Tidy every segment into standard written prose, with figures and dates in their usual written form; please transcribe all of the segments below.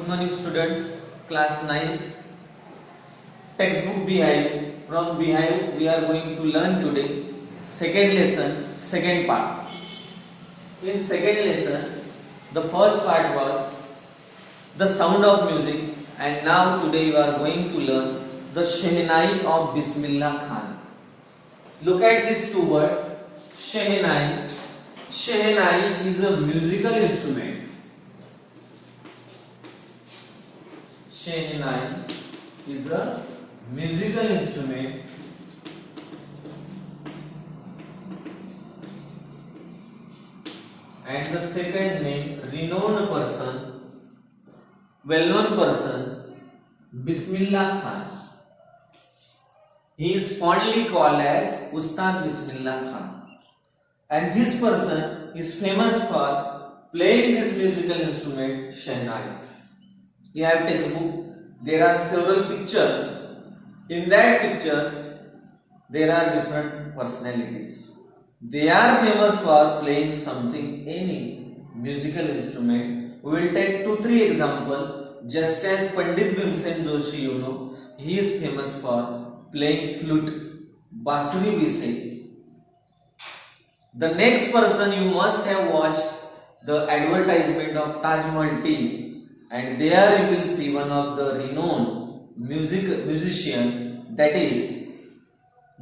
morning students, class 9th, textbook Beehive. From Beehive we are going to learn today second lesson, second part. In second lesson, the first part was the sound of music, and now today we are going to learn the Shehnai of Bismillah Khan. Look at these two words, Shehnai. Shehnai is a musical instrument. Shehnai is a musical instrument and the second name, renowned person, well-known person, Bismillah Khan. He is fondly called as Ustad Bismillah Khan, and this person is famous for playing this musical instrument Shehnai. You have textbook. There are several pictures. In that pictures, there are different personalities. They are famous for playing something, any musical instrument. We will take 2-3 examples. Just as Pandit Bhimsen Joshi, he is famous for playing flute, Basuri we say. The next person, you must have watched the advertisement of Taj Mahal tea, and there you will see one of the renowned musician, that is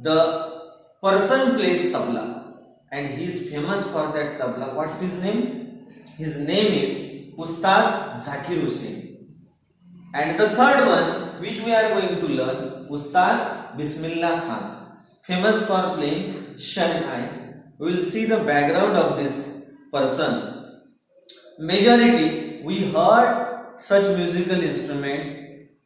the person plays tabla, and he is famous for that tabla. What's his name? His name is Ustad Zakir Hussain. And the third one which we are going to learn, Ustad Bismillah Khan, famous for playing Shehnai. We will see the background of this person. Majority we heard such musical instruments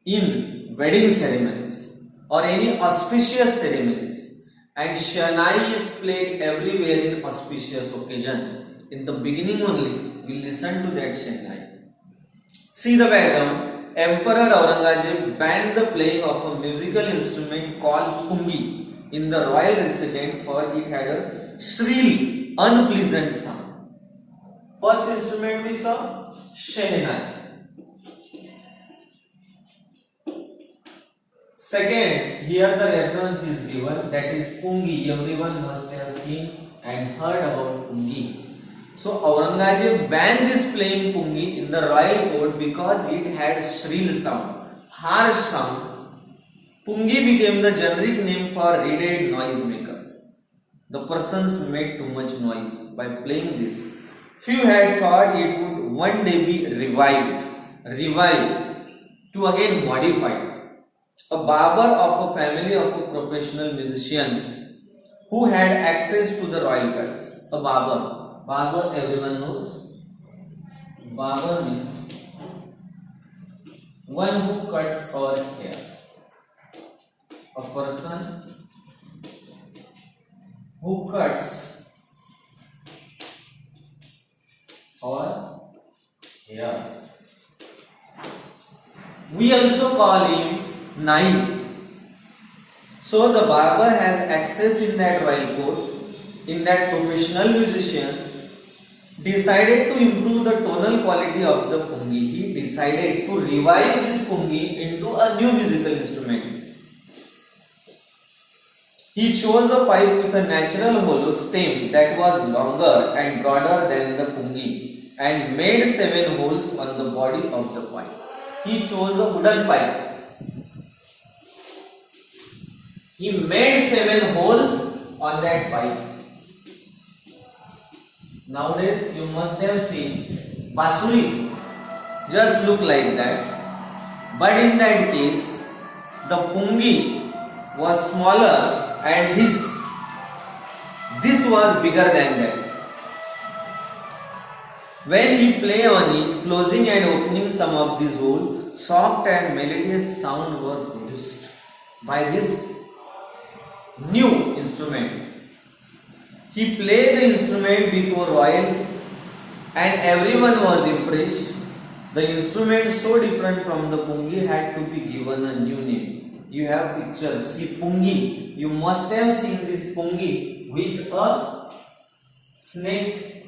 in wedding ceremonies or any auspicious ceremonies, and Shehnai is played everywhere in auspicious occasion. In the beginning only we listen to that Shehnai. See the background. Emperor Aurangzeb banned the playing of a musical instrument called pungi in the royal residence, for it had a shrill, unpleasant sound. First instrument we saw, Shehnai. Second, here the reference is given, that is pungi. Everyone must have seen and heard about pungi. So Aurangzeb banned this playing pungi in the royal court because it had shrill sound, harsh sound. Pungi became the generic name for red-eyed noisemakers. The persons made too much noise by playing this. Few had thought it would one day be revived to again modified. A barber of a family of professional musicians who had access to the royal palace. A barber. Barber, everyone knows. Barber means one who cuts our hair. A person who cuts our hair. We also call him Nai. So the barber has access in that royal court. In that professional musician decided to improve the tonal quality of the pungi. He decided to revive this pungi into a new musical instrument. He chose a pipe with a natural hollow stem that was longer and broader than the pungi and made 7 holes on the body of the pipe. He chose a wooden pipe. He made 7 holes on that pipe. Nowadays you must have seen Basuri, just look like that, but in that case the pungi was smaller and this was bigger than that. When he play on it, closing and opening some of these holes, soft and melodious sound were produced by this new instrument. He played the instrument before royal and everyone was impressed. The instrument, so different from the pungi, had to be given a new name. You have pictures. See pungi. You must have seen this pungi with a snake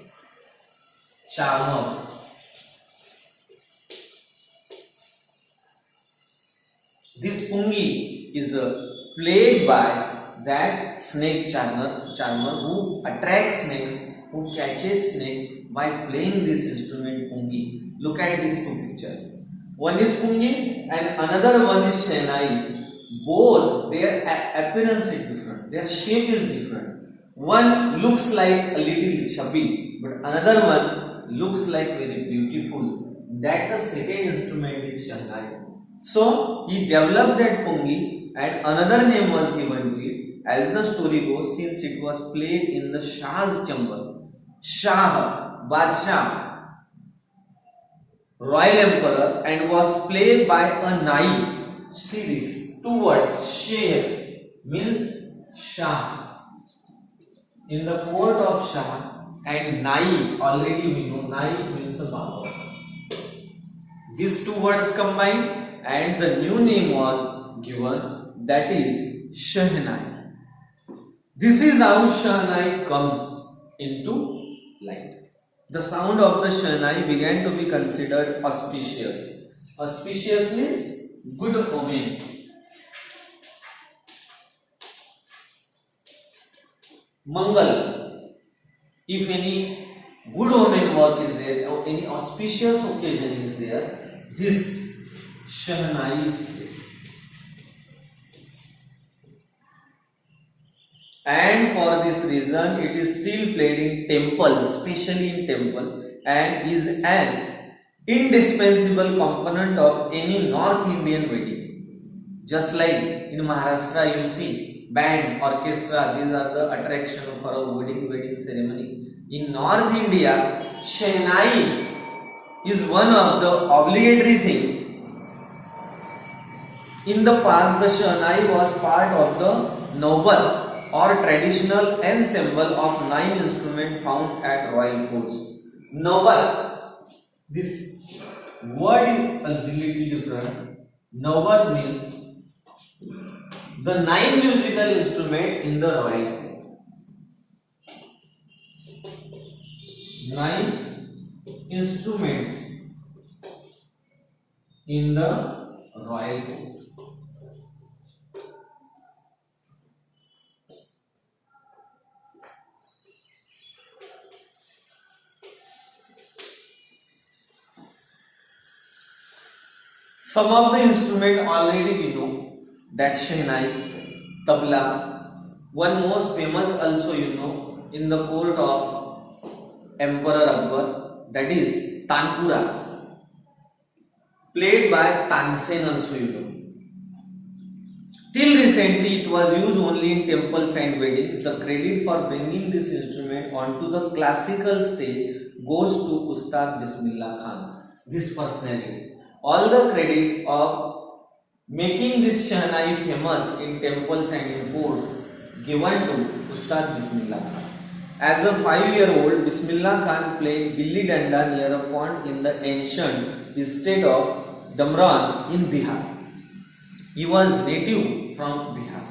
charmer. This pungi is played by that snake charmer who attracts snakes, who catches snake by playing this instrument pungi. Look at these two pictures. One is pungi and another one is shehnai. Both their appearance is different, their shape is different. One looks like a little chubby, but another one looks like very beautiful. That the second instrument is shehnai. So he developed that pungi and another name was given to it, as the story goes, since it was played in the Shah's chamber. Shah, Badshah, royal emperor, and was played by a nai. See this, two words, Sheikh means Shah. In the court of Shah, and nai, already we know, nai means a Baba. These two words combined and the new name was given, that is shehnai. This is how shehnai comes into light. The sound of the shehnai began to be considered auspicious. Auspicious means good omen. Mangal. If any good omen work is there or any auspicious occasion is there, this shehnai is played. And for this reason it is still played in temples, especially in temple, and is an indispensable component of any North Indian wedding. Just like in Maharashtra you see band, orchestra, these are the attraction for a wedding ceremony. In North India, shehnai is one of the obligatory thing. In the past, the shehnai was part of the noble or traditional ensemble of 9 instruments found at royal courts. Noble, this word is a little different. Noble means the 9 musical instruments in the royal court. 9 instruments in the royal court. Some of the instruments already we know, that shehnai, tabla. One most famous also you know in the court of Emperor Akbar, that is Tanpura, played by Tansen also you know. Till recently it was used only in temples and weddings. The credit for bringing this instrument onto the classical stage goes to Ustad Bismillah Khan, this personality. All the credit of making this shehnai famous in temples and in courts given to Ustad Bismillah Khan. As a 5-year-old, Bismillah Khan played gilli danda near a pond in the ancient state of Damran in Bihar. He was native from Bihar.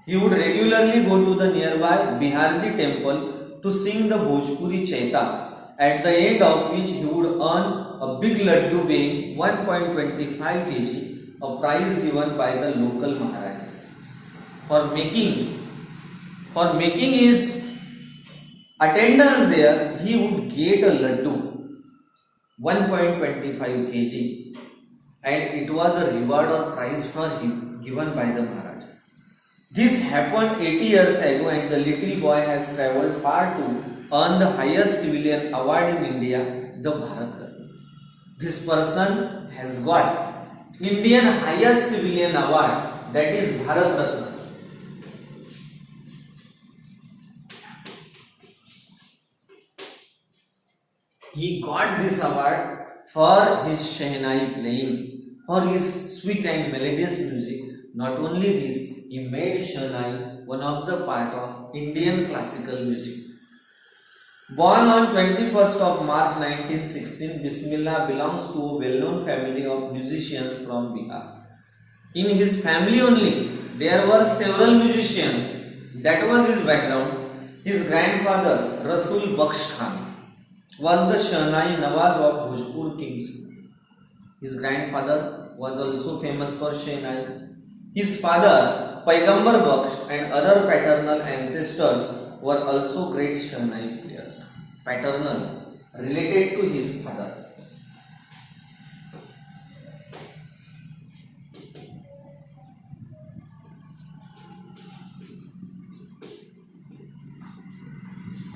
He would regularly go to the nearby Biharji temple to sing the Bhojpuri Chaita, at the end of which he would earn a big laddu weighing 1.25 kg, a prize given by the local Maharaj. For making his attendance there, he would get a laddu 1.25 kg, and it was a reward or prize for him given by the Maharaj. This happened 80 years ago, and the little boy has travelled far to earn the highest civilian award in India, the Bharat Ratna. This person has got Indian highest civilian award, that is Bharat Ratna. He got this award for his shehnai playing, for his sweet and melodious music. Not only this, he made shehnai one of the part of Indian classical music. Born on 21st of March 1916, Bismillah belongs to a well-known family of musicians from Bihar. In his family only, there were several musicians. That was his background. His grandfather, Rasul Bakhsh Khan, was the shehnai Nawaz of Bhojpur kings. His grandfather, was also famous for Shehnai. His father, Paigambar Baksh, and other paternal ancestors were also great Shehnai players. Paternal, related to his father.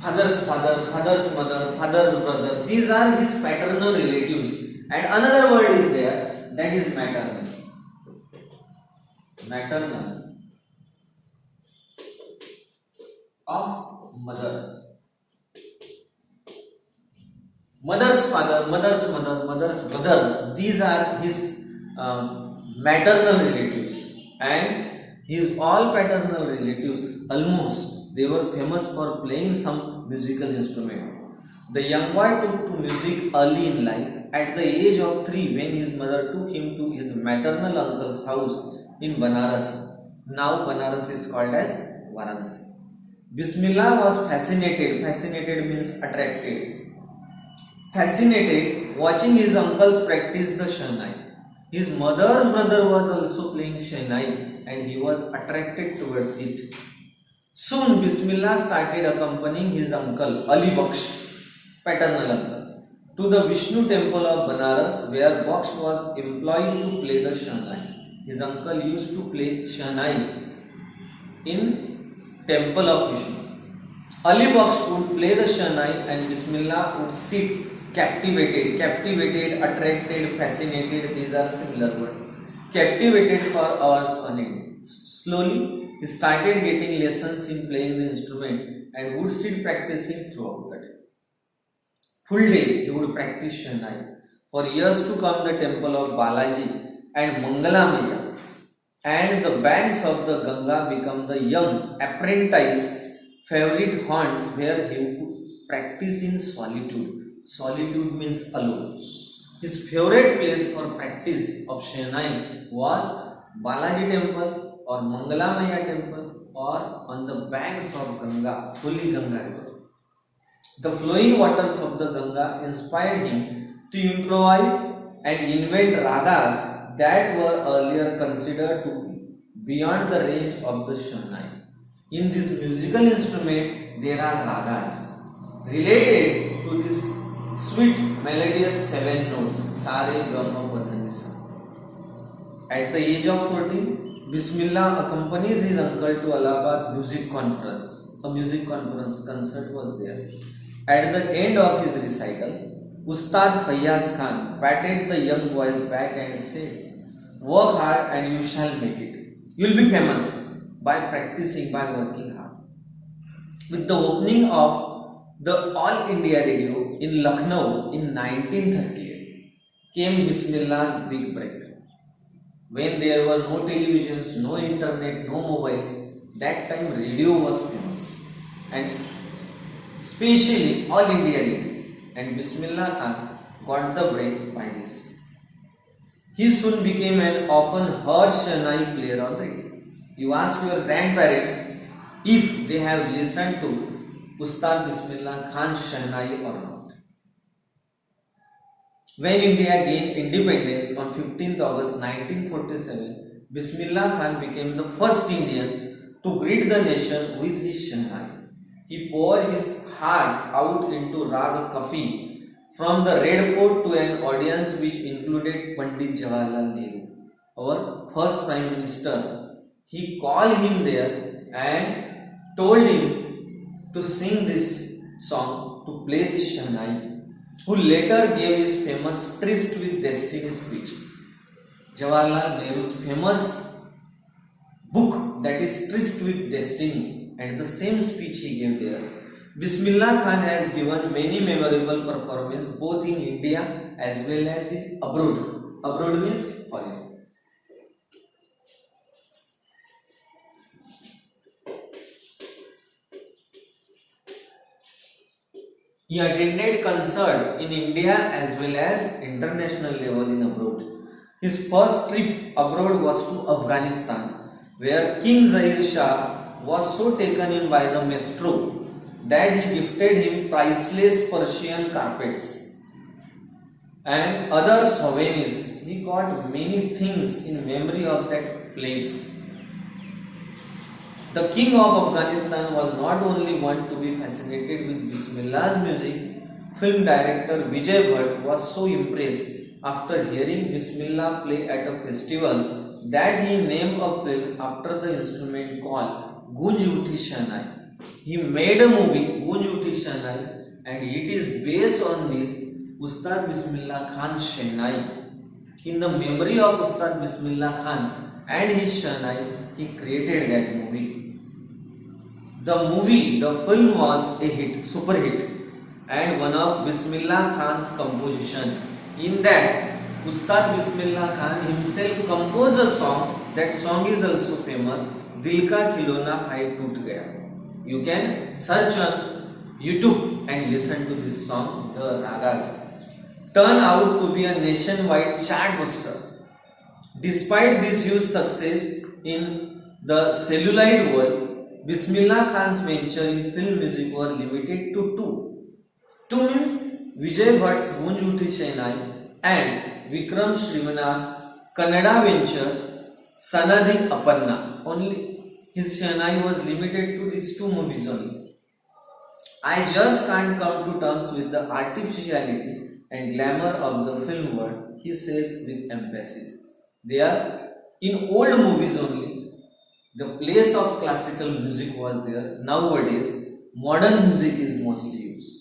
Father's father, father's mother, father's brother. These are his paternal relatives. And another word is there, that is maternal. Maternal of mother. Mother's father, mother's mother, mother's brother. These are his maternal relatives. And his all paternal relatives, almost, they were famous for playing some musical instrument. The young boy took to music early in life. At the age of 3, when his mother took him to his maternal uncle's house in Banaras. Now Banaras is called as Varanasi. Bismillah was fascinated. Fascinated means attracted. Fascinated watching his uncles practice the Shehnai. His mother's brother was also playing Shehnai and he was attracted towards it. Soon Bismillah started accompanying his uncle Ali Baksh, paternal uncle, to the Vishnu temple of Banaras where Baksh was employed to play the Shehnai. His uncle used to play Shehnai in temple of Vishnu. Ali Baksh would play the Shehnai and Bismillah would sit captivated, attracted, fascinated. These are similar words. Captivated for hours on end. Slowly, he started getting lessons in playing the instrument and would sit practicing throughout the day. Full day, he would practice Shehnai. For years to come, the temple of Balaji and Mangalamaya and the banks of the Ganga become the young apprentice favorite haunts where he would practice in solitude. Solitude means alone. His favorite place for practice of Shehnai was Balaji temple or Mangalamaya temple or on the banks of Ganga, Holy Ganga river. The flowing waters of the Ganga inspired him to improvise and invent ragas that were earlier considered to be beyond the range of the Shehnai. In this musical instrument, there are ragas related to this sweet melodious 7 notes, Sare Gama Padhanisa. At the age of 14, Bismillah accompanies his uncle to Allahabad music conference. A music conference concert was there. At the end of his recital, Ustad Fayyaz Khan patted the young boy's back and said, "Work hard and you shall make it. You will be famous by practicing, by working hard." With the opening of the All India Radio in Lucknow in 1938 came Bismillah's big break. When there were no televisions, no internet, no mobiles, that time radio was famous. And especially All India Radio. And Bismillah Khan got the break by this. He soon became an often heard Shehnai player on radio. You ask your grandparents if they have listened to Ustad Bismillah Khan's Shehnai or not. When India gained independence on 15th August 1947, Bismillah Khan became the first Indian to greet the nation with his Shehnai. He poured his heart out into Rag Kafi from the Red Fort to an audience which included Pandit Jawaharlal Nehru, our first Prime Minister. He called him there and told him to sing this song, to play this Shehnai, who later gave his famous Tryst with Destiny speech. Jawaharlal Nehru's famous book, that is Tryst with Destiny, and the same speech he gave there. Bismillah Khan has given many memorable performances both in India as well as in abroad. Abroad means foreign. He attended concerts in India as well as international level in abroad. His first trip abroad was to Afghanistan, where King Zahir Shah was so taken in by the maestro that he gifted him priceless Persian carpets and other souvenirs. he got many things in memory of that place. The king of Afghanistan was not only one to be fascinated with Bismillah's music. Film director Vijay Bhatt was so impressed after hearing Bismillah play at a festival that he named a film after the instrument called Gunj Uthi Shahnai. He made a movie Gunj Uthi Shahnai, and it is based on this Ustad Bismillah Khan's Shahnai. In the memory of Ustad Bismillah Khan and his Shahnai, he created that movie. The film was a hit, super hit, and one of Bismillah Khan's composition. In that, Ustad Bismillah Khan himself composed a song. That song is also famous, Dil Ka Khilona Hai Toot Gaya. You can search on YouTube and listen to this song, The Ragas. Turned out to be a nationwide chart buster. Despite this huge success in the celluloid world, Bismillah Khan's venture in film music were limited to two. Two means Vijay Bhatt's Gunj Uthi Shahnai and Vikram Srivastava's Kannada venture Sanadi Aparna. Only his Shahnai was limited to these two movies only. I just can't come to terms with the artificiality and glamour of the film world, he says with emphasis. They are in old movies only. The place of classical music was there. Nowadays, modern music is mostly used.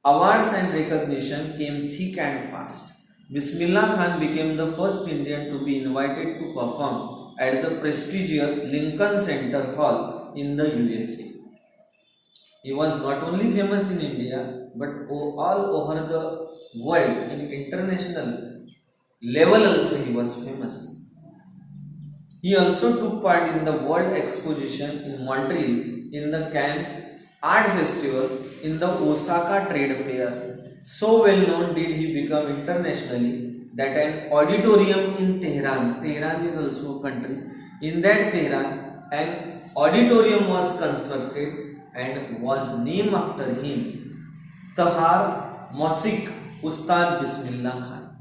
Awards and recognition came thick and fast. Bismillah Khan became the first Indian to be invited to perform at the prestigious Lincoln Center Hall in the USA. He was not only famous in India, but all over the world, in international level also he was famous. He also took part in the World Exposition in Montreal, in the Cannes Art Festival, in the Osaka Trade Fair. So well known did he become internationally that an auditorium in Tehran is also a country, in that Tehran, an auditorium was constructed and was named after him, Tahar Mosik Ustad Bismillah Khan.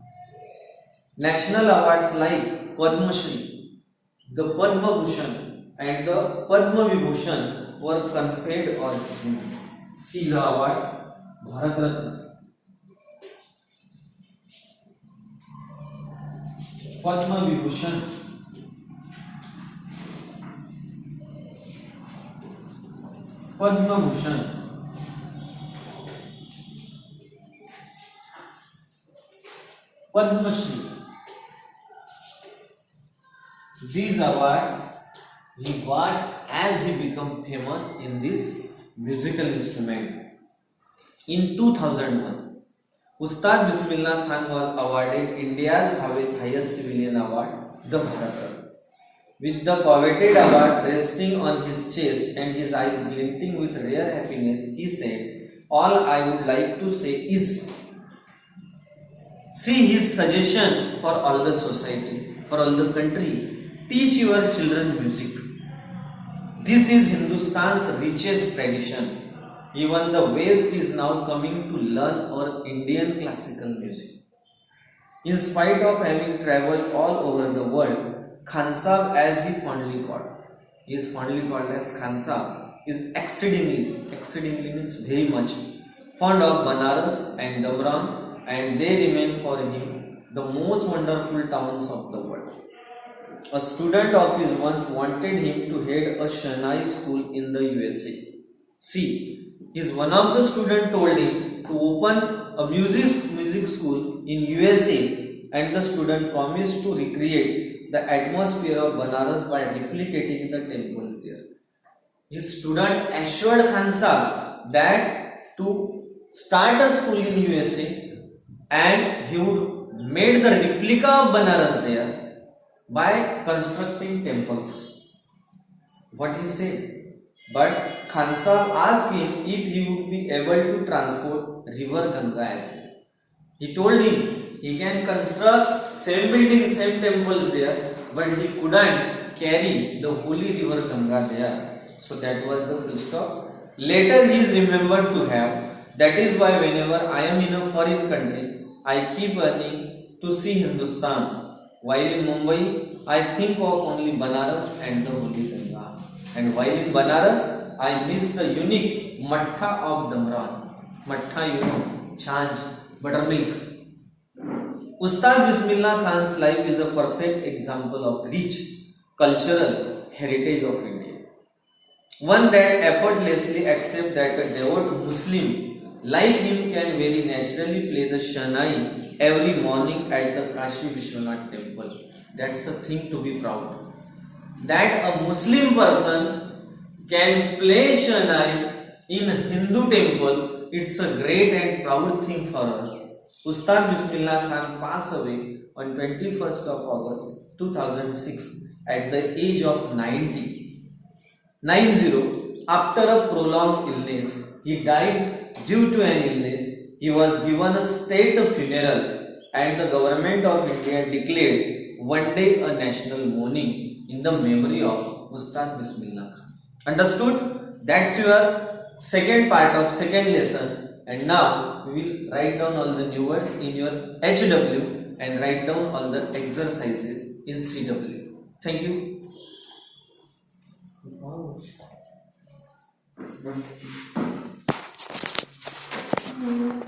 National awards like Padma Shri, the Padma Bhushan and the Padma Vibhushan were conferred on him. See the awards: Bharat Ratna, Padma Vibhushan, Padma Bhushan, Padma Shri. These awards he got as he became famous in this musical instrument. In 2001, Ustad Bismillah Khan was awarded India's highest civilian award, the Bharat Ratna. With the coveted award resting on his chest and his eyes glinting with rare happiness, he said, "All I would like to say is, see his suggestion for all the society, for all the country. Teach your children music. This is Hindustan's richest tradition. Even the West is now coming to learn our Indian classical music." In spite of having traveled all over the world, Khan Sahib, as he is fondly called as Khan Sahib, is exceedingly means very much fond of Banaras and Damran, and they remain for him the most wonderful towns of the world. A student of his once wanted him to head a Shahnai school in the USA. See, one of the students told him to open a music school in USA, and the student promised to recreate the atmosphere of Banaras by replicating the temples there. His student assured Khan Sahib that to start a school in USA, and he would make the replica of Banaras there by constructing temples. What he said? But Khan Sahib asked him if he would be able to transport river Ganga as well. He told him he can construct same buildings, same temples there, but he couldn't carry the holy river Ganga there. So that was the full stop. Later he is remembered to have. That is why whenever I am in a foreign country, I keep earning to see Hindustan. While in Mumbai, I think of only Banaras and the Holy Ganga. And while in Banaras, I miss the unique Matha of Damran. Matha, you know, Chanj, buttermilk. Ustad Bismillah Khan's life is a perfect example of rich cultural heritage of India. One that effortlessly accepts that a devout Muslim like him can very naturally play the Shahnai every morning at the Kashi Vishwanath temple. That's a thing to be proud of. That a Muslim person can play Shahnai in Hindu temple, it's a great and proud thing for us. Ustad Bismillah Khan passed away on 21st of August 2006 at the age of 90 after a prolonged illness. He died due to an illness. He was given a state funeral and the government of India declared one day a national mourning in the memory of Ustad Bismillah Khan. Understood? That's your second part of second lesson. And now we will write down all the new words in your HW and write down all the exercises in CW. Thank you.